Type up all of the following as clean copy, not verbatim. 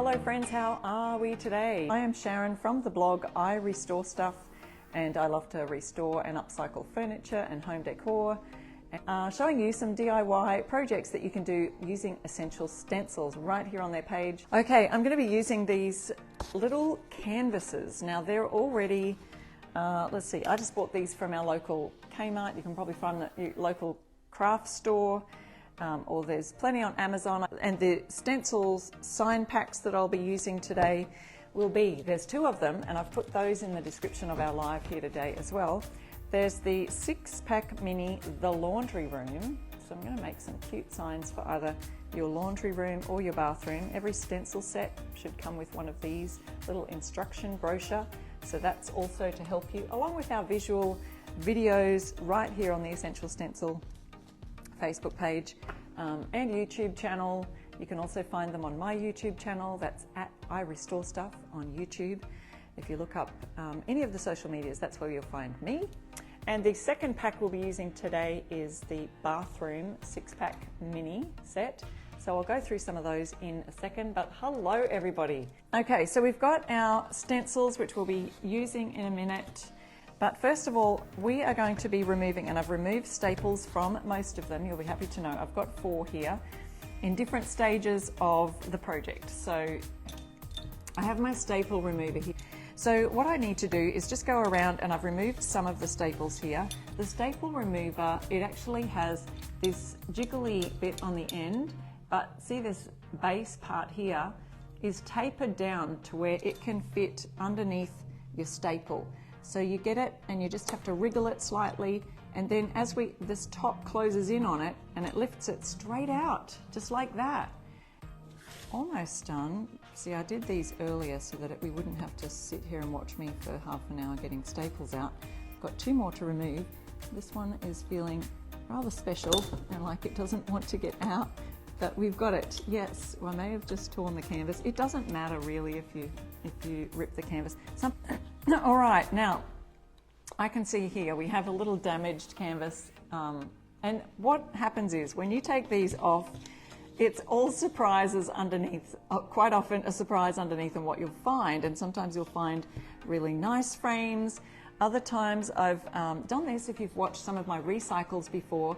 Hello friends, how are we today? I am Sharon from the blog I Restore Stuff, and I love to restore and upcycle furniture and home decor, showing you some DIY projects that you can do using essential stencils right here on their page. Okay, I'm going to be using these little canvases. Now they're already, let's see, I just bought these from our local Kmart. You can probably find them at your local craft store. Or there's plenty on Amazon, and the stencils sign packs that I'll be using today there's two of them, and I've put those in the description of our live here today as well. There's the 6-pack mini, the laundry room. So I'm going to make some cute signs for either your laundry room or your bathroom. Every stencil set should come with one of these little instruction brochure. So that's also to help you, along with our visual videos right here on the Essential Stencil Facebook page and YouTube channel. You can also find them on my YouTube channel. That's at I Restore Stuff on YouTube. If you look up any of the social medias, that's where you'll find me. And the second pack we'll be using today is the bathroom 6-pack mini set. So I'll go through some of those in a second, but hello everybody. Okay, so we've got our stencils, which we'll be using in a minute. But first of all, we are going to be removing, and I've removed staples from most of them. You'll be happy to know I've got 4 here in different stages of the project. So I have my staple remover here. So what I need to do is just go around, and I've removed some of the staples here. The staple remover, it actually has this jiggly bit on the end, but see this base part here is tapered down to where it can fit underneath your staple. So you get it and you just have to wriggle it slightly, and then as this top closes in on it and it lifts it straight out, just like that. Almost done. See, I did these earlier so that we wouldn't have to sit here and watch me for half an hour getting staples out. I've got 2 more to remove. This one is feeling rather special and like it doesn't want to get out, but we've got it. Yes, I may have just torn the canvas. It doesn't matter really if you rip the canvas. All right, now I can see here we have a little damaged canvas, and what happens is when you take these off, it's all surprises underneath, quite often a surprise underneath and what you'll find, and sometimes you'll find really nice frames. Other times I've done this, if you've watched some of my recycles before,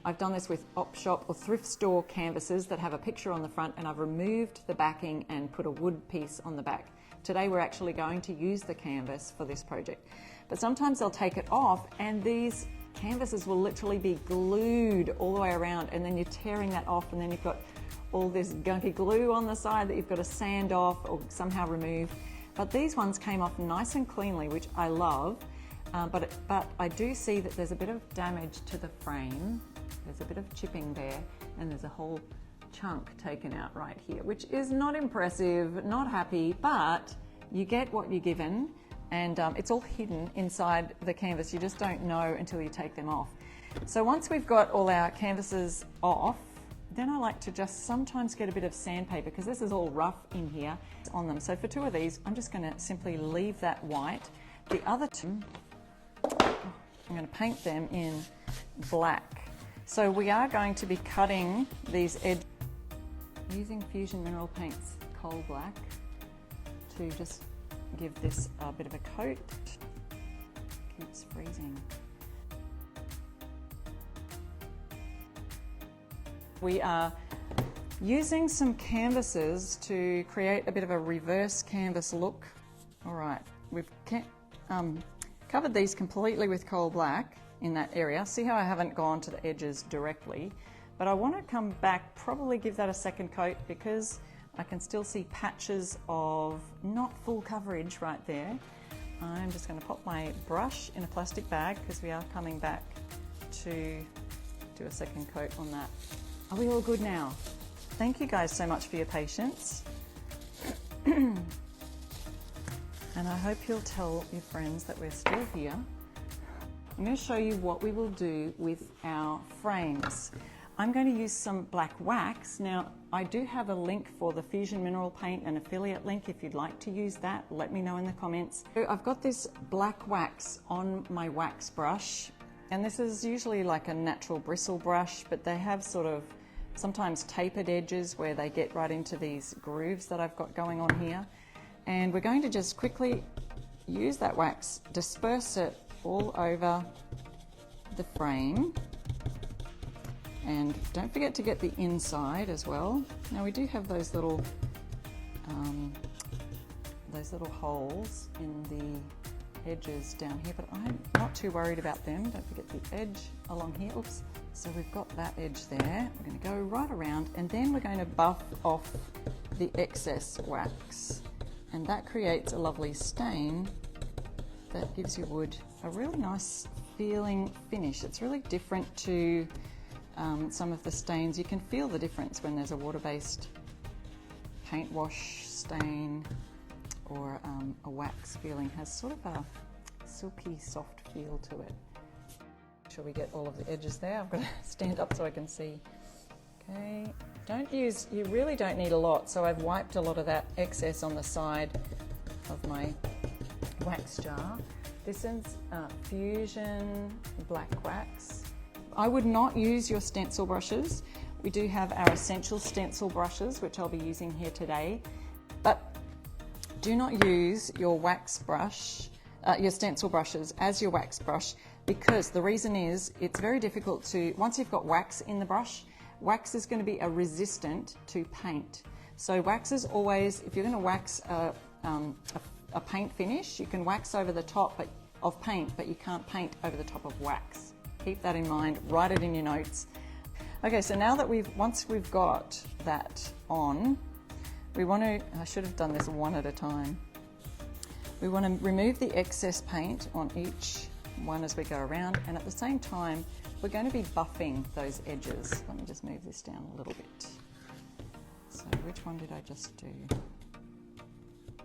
I've done this with op shop or thrift store canvases that have a picture on the front, and I've removed the backing and put a wood piece on the back. Today we're actually going to use the canvas for this project. But sometimes they'll take it off and these canvases will literally be glued all the way around, and then you're tearing that off, and then you've got all this gunky glue on the side that you've got to sand off or somehow remove. But these ones came off nice and cleanly, which I love. But I do see that there's a bit of damage to the frame. There's a bit of chipping there, and there's a whole chunk taken out right here, which is not impressive, not happy, but you get what you're given, and it's all hidden inside the canvas. You just don't know until you take them off. So once we've got all our canvases off, then I like to just sometimes get a bit of sandpaper, because this is all rough in here on them. So for 2 of these, I'm just going to simply leave that white. The other 2, I'm going to paint them in black. So we are going to be cutting these edges using Fusion Mineral Paint's Coal Black to just give this a bit of a coat. Keeps freezing. We are using some canvases to create a bit of a reverse canvas look. All right, we've covered these completely with Coal Black in that area. See how I haven't gone to the edges directly? But I want to come back, probably give that a second coat, because I can still see patches of not full coverage right there. I'm just going to pop my brush in a plastic bag, because we are coming back to do a second coat on that. Are we all good now? Thank you guys so much for your patience. And I hope you'll tell your friends that we're still here. I'm going to show you what we will do with our frames. I'm going to use some black wax. Now, I do have a link for the Fusion Mineral Paint, an affiliate link. If you'd like to use that, let me know in the comments. So I've got this black wax on my wax brush, and this is usually like a natural bristle brush, but they have sort of sometimes tapered edges where they get right into these grooves that I've got going on here. And we're going to just quickly use that wax, disperse it all over the frame. And don't forget to get the inside as well. Now we do have those little holes in the edges down here, but I'm not too worried about them. Don't forget the edge along here. Oops. So we've got that edge there. We're going to go right around, and then we're going to buff off the excess wax. And that creates a lovely stain that gives your wood a really nice feeling finish. It's really different to some of the stains. You can feel the difference when there's a water-based paint wash stain or a wax feeling. Has sort of a silky soft feel to it. Make sure we get all of the edges there. I've got to stand up so I can see. Okay, you really don't need a lot, so I've wiped a lot of that excess on the side of my wax jar. This is Fusion black wax. I would not use your stencil brushes. We do have our essential stencil brushes, which I'll be using here today, but do not use your wax brush, your stencil brushes as your wax brush, because the reason is it's very difficult to, once you've got wax in the brush, wax is going to be a resistant to paint. So wax is always, if you're going to wax a paint finish, you can wax over the top of paint, but you can't paint over the top of wax. Keep that in mind, write it in your notes. Okay, so now that once we've got that on, we want to, I should have done this one at a time. We want to remove the excess paint on each one as we go around, and at the same time, we're going to be buffing those edges. Let me just move this down a little bit. So which one did I just do? You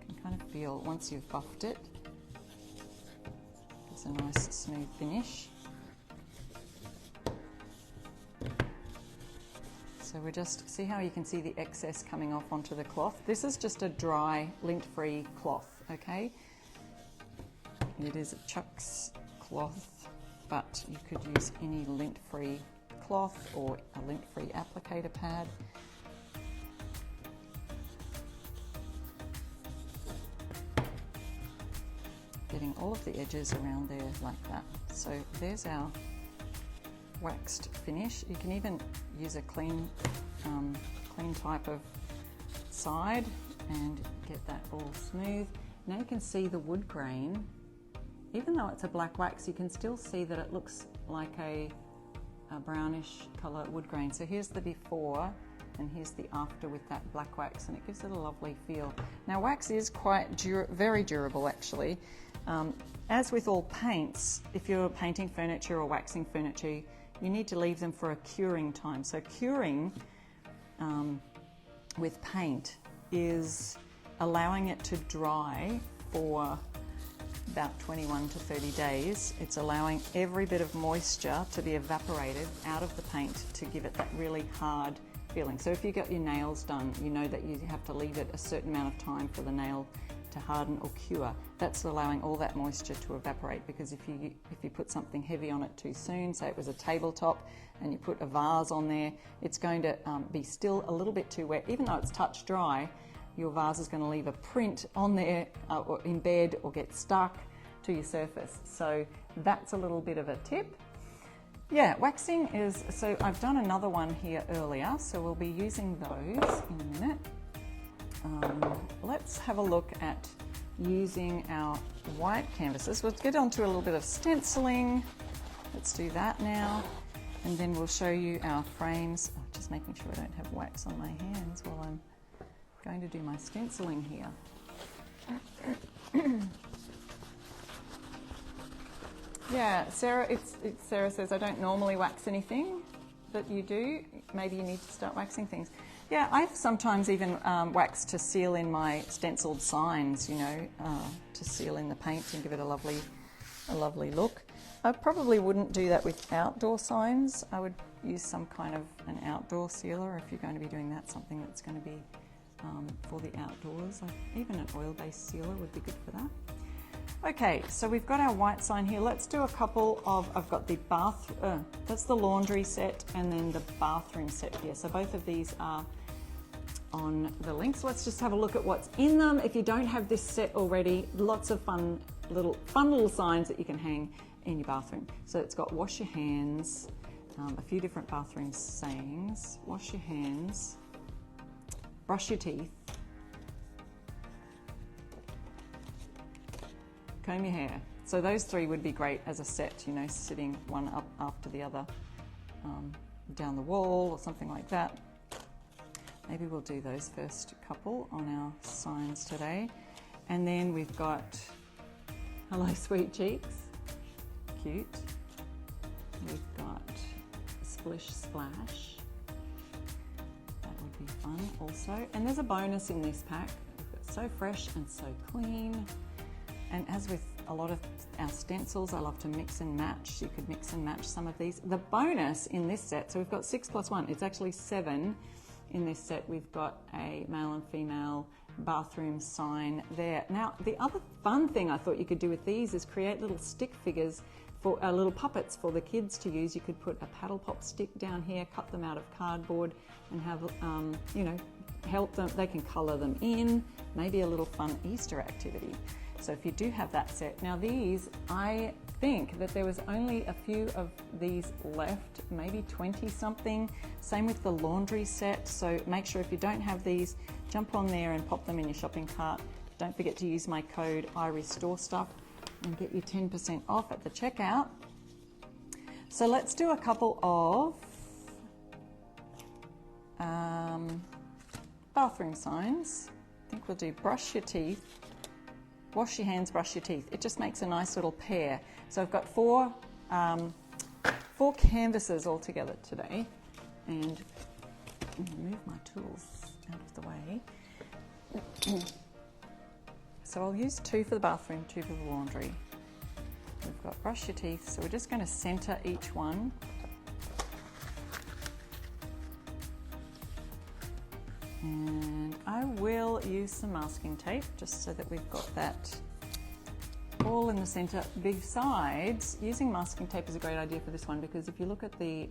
can kind of feel once you've buffed it, it's a nice smooth finish. So we just see how you can see the excess coming off onto the cloth. This is just a dry, lint-free cloth, okay? It is a Chuck's cloth, but you could use any lint-free cloth or a lint-free applicator pad. Getting all of the edges around there like that. So there's our waxed finish. You can even use a clean type of side and get that all smooth. Now you can see the wood grain. Even though it's a black wax, you can still see that it looks like a brownish colour wood grain. So here's the before and here's the after with that black wax, and it gives it a lovely feel. Now wax is quite very durable actually. As with all paints, if you're painting furniture or waxing furniture, you need to leave them for a curing time. So curing with paint is allowing it to dry for about 21 to 30 days. It's allowing every bit of moisture to be evaporated out of the paint to give it that really hard feeling. So if you got your nails done, you know that you have to leave it a certain amount of time for the nail to harden or cure. That's allowing all that moisture to evaporate, because if you put something heavy on it too soon, say it was a tabletop and you put a vase on there, it's going to be still a little bit too wet. Even though it's touch dry, your vase is going to leave a print on there or in bed or get stuck to your surface. So that's a little bit of a tip. Yeah, waxing is, so I've done another one here earlier, so we'll be using those in a minute. Let's have a look at using our white canvases. We'll get on to a little bit of stenciling. Let's do that now, and then we'll show you our frames. Oh, just making sure I don't have wax on my hands while I'm going to do my stenciling here. Yeah, Sarah says, I don't normally wax anything, but you do. Maybe you need to start waxing things. Yeah, I've sometimes even waxed to seal in my stenciled signs, you know, to seal in the paint and give it a lovely look. I probably wouldn't do that with outdoor signs. I would use some kind of an outdoor sealer if you're going to be doing that, something that's going to be for the outdoors. Even an oil-based sealer would be good for that. Okay, so we've got our white sign here. Let's do a couple of, I've got the that's the laundry set and then the bathroom set here. So both of these are on the links. Let's just have a look at what's in them. If you don't have this set already, lots of fun little signs that you can hang in your bathroom. So it's got wash your hands, a few different bathroom sayings, wash your hands, brush your teeth, comb your hair. So those three would be great as a set, you know, sitting one up after the other down the wall or something like that. Maybe we'll do those first couple on our signs today. And then we've got hello sweet cheeks, cute. We've got splish splash, that would be fun also. And there's a bonus in this pack. We've got so fresh and so clean. And as with a lot of our stencils, I love to mix and match. You could mix and match some of these. The bonus in this set, so we've got 6 + 1, it's actually 7 in this set. We've got a male and female bathroom sign there. Now, the other fun thing I thought you could do with these is create little stick figures for little puppets for the kids to use. You could put a paddle pop stick down here, cut them out of cardboard and have, you know, help them. They can color them in, maybe a little fun Easter activity. So if you do have that set. Now these, I think that there was only a few of these left, maybe 20 something. Same with the laundry set. So make sure if you don't have these, jump on there and pop them in your shopping cart. Don't forget to use my code IRestoreStuff and get you 10% off at the checkout. So let's do a couple of bathroom signs. I think we'll do brush your teeth, wash your hands, brush your teeth. It just makes a nice little pair. So I've got four canvases all together today, and I'm gonna move my tools out of the way. So I'll use 2 for the bathroom, 2 for the laundry. We've got brush your teeth, so we're just going to center each one. And I will use some masking tape just so that we've got that all in the center. Besides, using masking tape is a great idea for this one, because if you look at the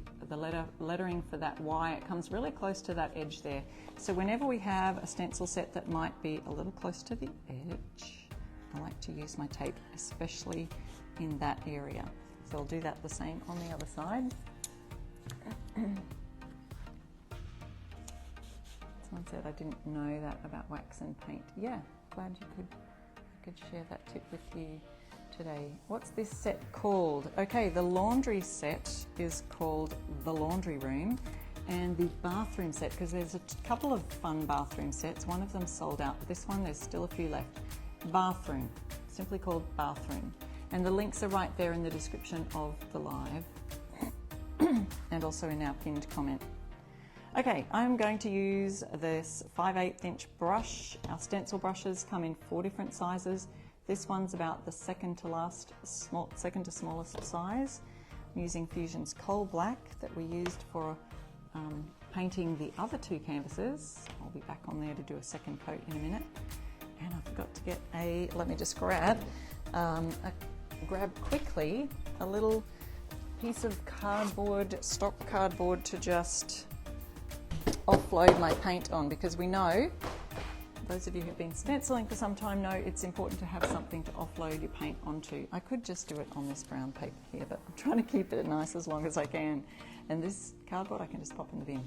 lettering for that Y, it comes really close to that edge there. So whenever we have a stencil set that might be a little close to the edge, I like to use my tape, especially in that area. So I'll do that the same on the other side. Someone said I didn't know that about wax and paint. Yeah, glad I could share that tip with you today. What's this set called? Okay, the laundry set is called the laundry room, and the bathroom set, because there's a couple of fun bathroom sets. One of them sold out, but this one there's still a few left. Bathroom, simply called bathroom. And the links are right there in the description of the live and also in our pinned comment. Okay, I'm going to use this 5/8 inch brush. Our stencil brushes come in 4 different sizes. This one's about the second to smallest size. I'm using Fusion's Coal Black that we used for painting the other 2 canvases. I'll be back on there to do a second coat in a minute. And I forgot to get let me just grab quickly a little piece of cardboard, stock cardboard, to just offload my paint on, because we know, those of you who've been stenciling for some time know, it's important to have something to offload your paint onto. I could just do it on this brown paper here, but I'm trying to keep it nice as long as I can. And this cardboard I can just pop in the bin.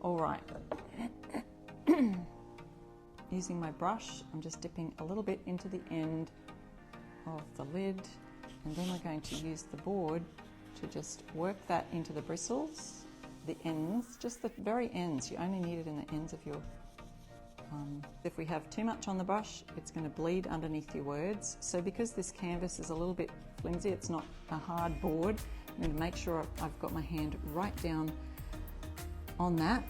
All right. Using my brush, I'm just dipping a little bit into the end of the lid, and then we're going to use the board to just work that into the bristles, the ends, just the very ends. You only need it in the ends of your if we have too much on the brush, it's going to bleed underneath your words. So because this canvas is a little bit flimsy, it's not a hard board, I'm going to make sure I've got my hand right down on that.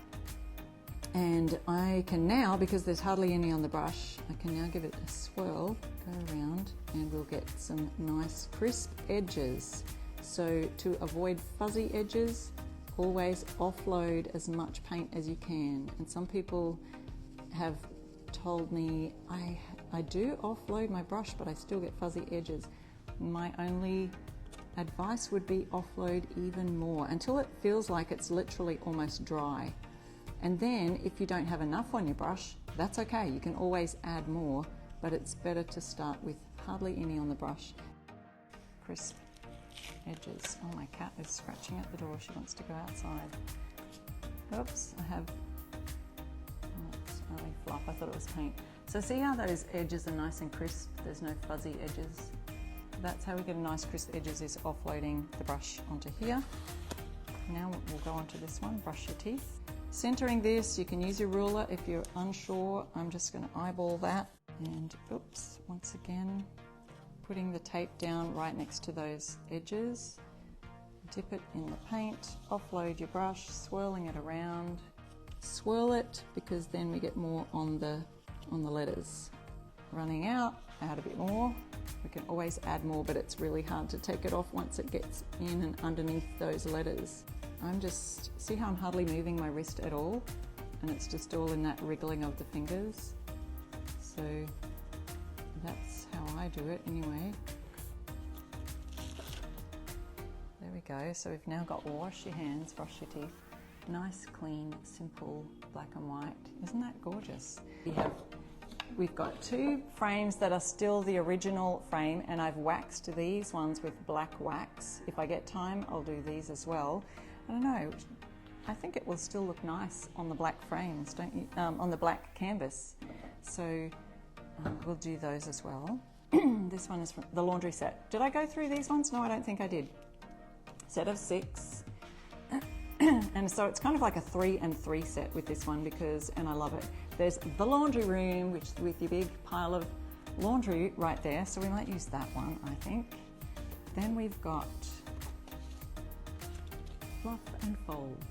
And I can now, because there's hardly any on the brush, I can now give it a swirl, go around, and we'll get some nice crisp edges. So to avoid fuzzy edges, always offload as much paint as you can. And some people have told me, I do offload my brush, but I still get fuzzy edges. My only advice would be offload even more until it feels like it's literally almost dry. And then if you don't have enough on your brush, that's okay. You can always add more, but it's better to start with hardly any on the brush. Crisp edges. Oh, my cat is scratching at the door. She wants to go outside. Oops, I have, oh, it's only fluff. I thought it was paint. So see how those edges are nice and crisp? There's no fuzzy edges. That's how we get a nice crisp edges, is offloading the brush onto here. Now we'll go on to this one, brush your teeth. Centering this, you can use your ruler if you're unsure. I'm just going to eyeball that. And oops, once again, putting the tape down right next to those edges. Dip it in the paint, offload your brush, swirling it around. Swirl it because then we get more on the letters. Running out, add a bit more. We can always add more, but it's really hard to take it off once it gets in and underneath those letters. I'm just, see how I'm hardly moving my wrist at all? And it's just all in that wriggling of the fingers. So that's how I do it anyway. There we go. So we've now got wash your hands, brush your teeth. Nice, clean, simple, black and white. Isn't that gorgeous? We've got two frames that are still the original frame, and I've waxed these ones with black wax. If I get time, I'll do these as well. I don't know, I think it will still look nice on the black frames, don't you? On the black canvas. So we'll do those as well. This one is from the laundry set. Did I go through these ones? No, I don't think I did. Set of 6. And so it's kind of like a 3 and 3 set with this one because, and I love it. There's the laundry room, which with your big pile of laundry right there. So we might use that one, I think. Then we've got fluff and fold,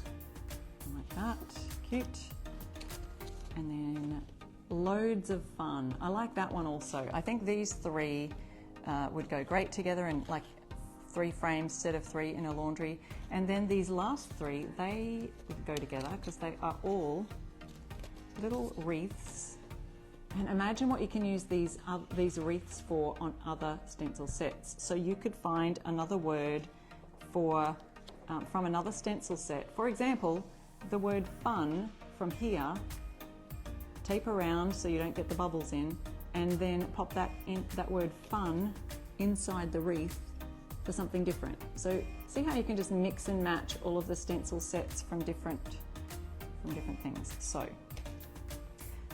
like that, cute. And then loads of fun. I like that one also. I think these 3 would go great together, and like 3 frames, set of 3 in a laundry. And then these last 3, they would go together because they are all little wreaths. And imagine what you can use these wreaths for on other stencil sets. So you could find another word for from another stencil set. For example, the word fun from here, tape around so you don't get the bubbles in, and then pop that word fun inside the wreath for something different. So see how you can just mix and match all of the stencil sets from different things. So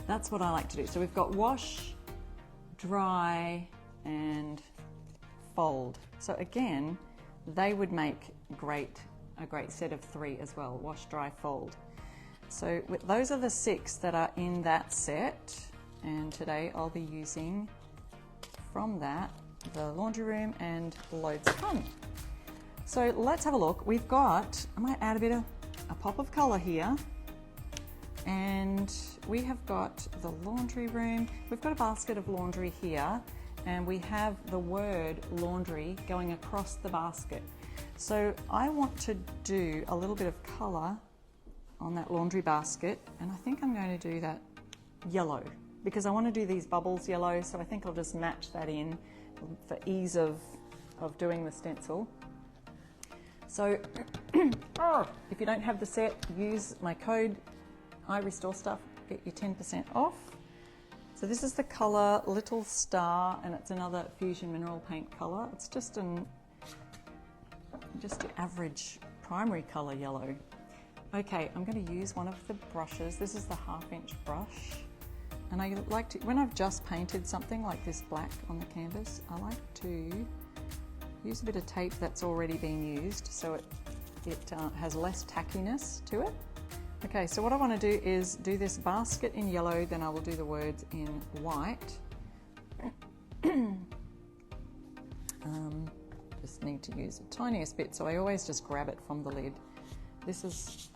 that's what I like to do. So we've got wash, dry, and fold. So again, they would make a great set of 3 as well, wash, dry, fold. So those are the 6 that are in that set, and today I'll be using from that the laundry room and loads of fun. So let's have a look. We've got, I might add a pop of color here, and we have got the laundry room. We've got a basket of laundry here, and we have the word laundry going across the basket. So I want to do a little bit of color on that laundry basket, and I think I'm going to do that yellow because I want to do these bubbles yellow, so I think I'll just match that in for ease of doing the stencil. So if you don't have the set, use my code iRestoreStuff, get you 10% off. So this is the color Little Star, and it's another Fusion Mineral Paint color. It's just your average primary color yellow. Okay, I'm going to use one of the brushes. This is the 1/2" brush. And I like to, when I've just painted something like this black on the canvas, I like to use a bit of tape that's already been used so it has less tackiness to it. Okay, so what I want to do is do this basket in yellow, then I will do the words in white. Just need to use the tiniest bit, so I always just grab it from the lid. This is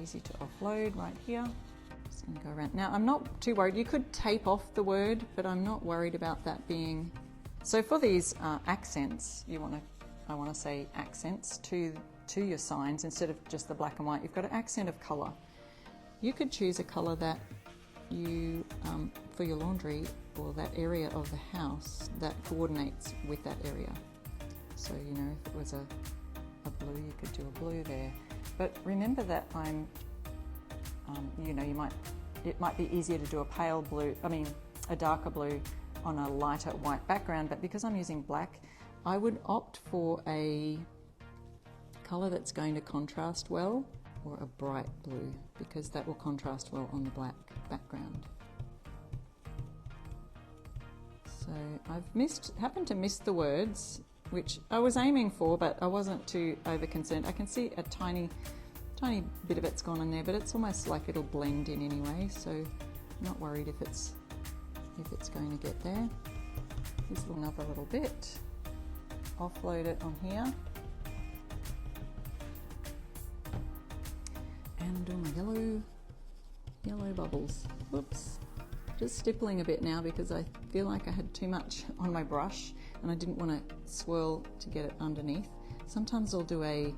easy to offload right here. Just going to go around. Now I'm not too worried. You could tape off the word, but I'm not worried about that being. So for these accents, I want to say accents to your signs instead of just the black and white. You've got an accent of color. You could choose a color that you, for your laundry or that area of the house that coordinates with that area. So, you know, if it was a blue, you could do a blue there. But remember that you know, it might be easier to do a pale blue, a darker blue on a lighter white background, but because I'm using black, I would opt for a colour that's going to contrast well, or a bright blue, because that will contrast well on the black background. So I've happened to miss the words, which I was aiming for, but I wasn't too over concerned. I can see a tiny bit of it's gone in there, but it's almost like it'll blend in anyway, so I'm not worried if it's going to get there. Here's another little bit. Offload it on here. And do my yellow bubbles. Whoops. Just stippling a bit now because I feel like I had too much on my brush and I didn't want to swirl to get it underneath. Sometimes I'll do a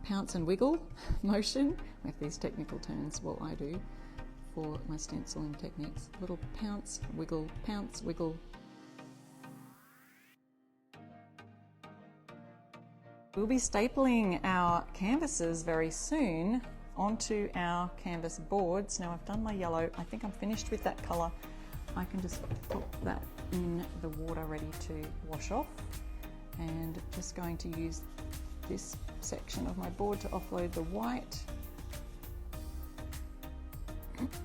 pounce and wiggle motion, with these technical terms, what I do for my stenciling techniques. Little pounce, wiggle, pounce, wiggle. We'll be stapling our canvases very soon onto our canvas boards. Now I've done my yellow, I think I'm finished with that colour. I can just pop that in the water ready to wash off, and just going to use this section of my board to offload the white.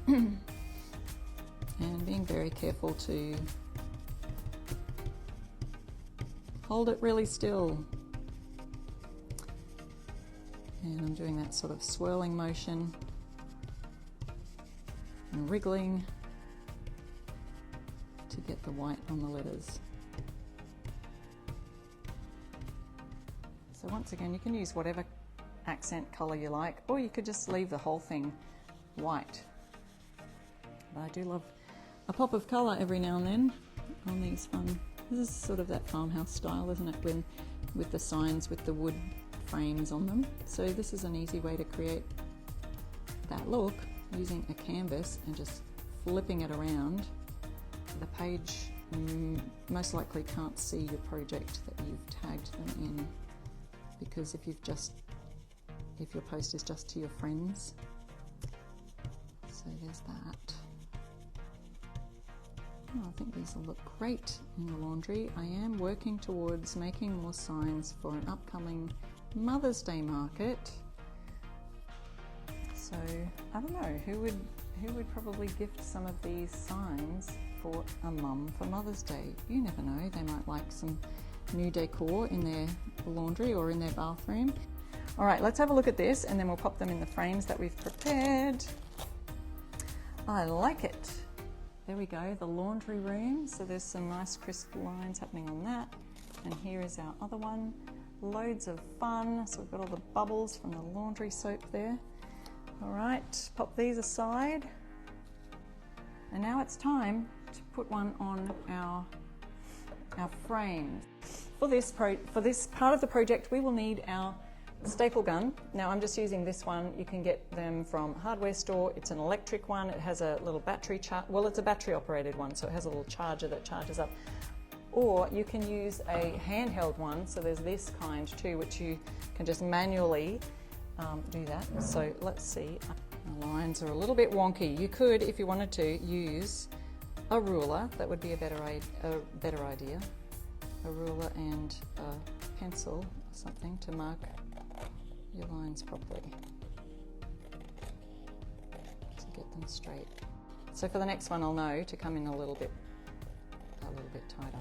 And being very careful to hold it really still. And I'm doing that sort of swirling motion and wriggling to get the white on the letters. So once again, you can use whatever accent colour you like, or you could just leave the whole thing white. But I do love a pop of colour every now and then on these fun. This is sort of that farmhouse style, isn't it? When with the signs with the wood frames on them. So this is an easy way to create that look, using a canvas and just flipping it around. The page most likely can't see your project that you've tagged them in, because if your post is just to your friends. So there's that. Oh, I think these will look great in the laundry. I am working towards making more signs for an upcoming Mother's Day market. So I don't know, who would probably gift some of these signs for a mum for Mother's Day? You never know, they might like some new decor in their laundry or in their bathroom. All right, let's have a look at this and then we'll pop them in the frames that we've prepared. I like it. There we go, the laundry room. So there's some nice crisp lines happening on that. And here is our other one. Loads of fun. So we've got all the bubbles from the laundry soap there. All right, pop these aside. And now it's time to put one on our frames. For this part of the project, we will need our staple gun. Now I'm just using this one. You can get them from a hardware store. It's an electric one. It has a little battery well, it's a battery operated one, so it has a little charger that charges up. Or you can use a handheld one, so there's this kind too, which you can just manually do that. So let's see, the lines are a little bit wonky. You could, if you wanted to, use a ruler. That would be a better idea. A ruler and a pencil or something to mark your lines properly, to get them straight. So for the next one, I'll know to come in a little bit tighter.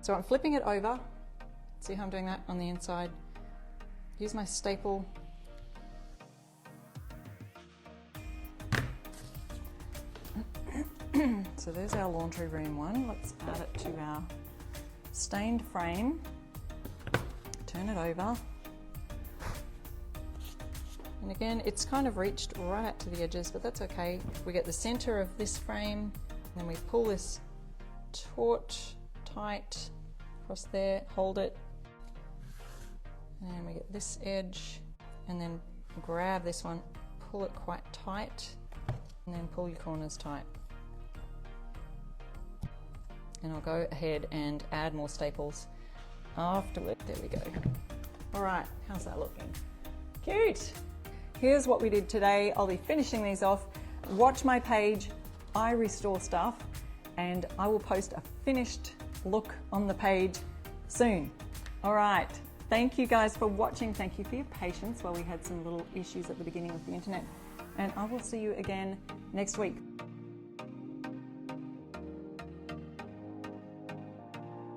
So I'm flipping it over. See how I'm doing that on the inside? Use my staple. So there's our laundry room one. Let's add it to our stained frame. Turn it over. And again, it's kind of reached right out to the edges, but that's okay. We get the center of this frame, and then we pull this taut, tight across there, hold it, And we get this edge, and then grab this one, pull it quite tight, and then pull your corners tight. And I'll go ahead and add more staples afterward. There we go. All right, how's that looking? Cute. Here's what we did today. I'll be finishing these off. Watch my page, I Restore Stuff, and I will post a finished look on the page soon. All right, thank you guys for watching. Thank you for your patience while we had some little issues at the beginning of the internet. And I will see you again next week.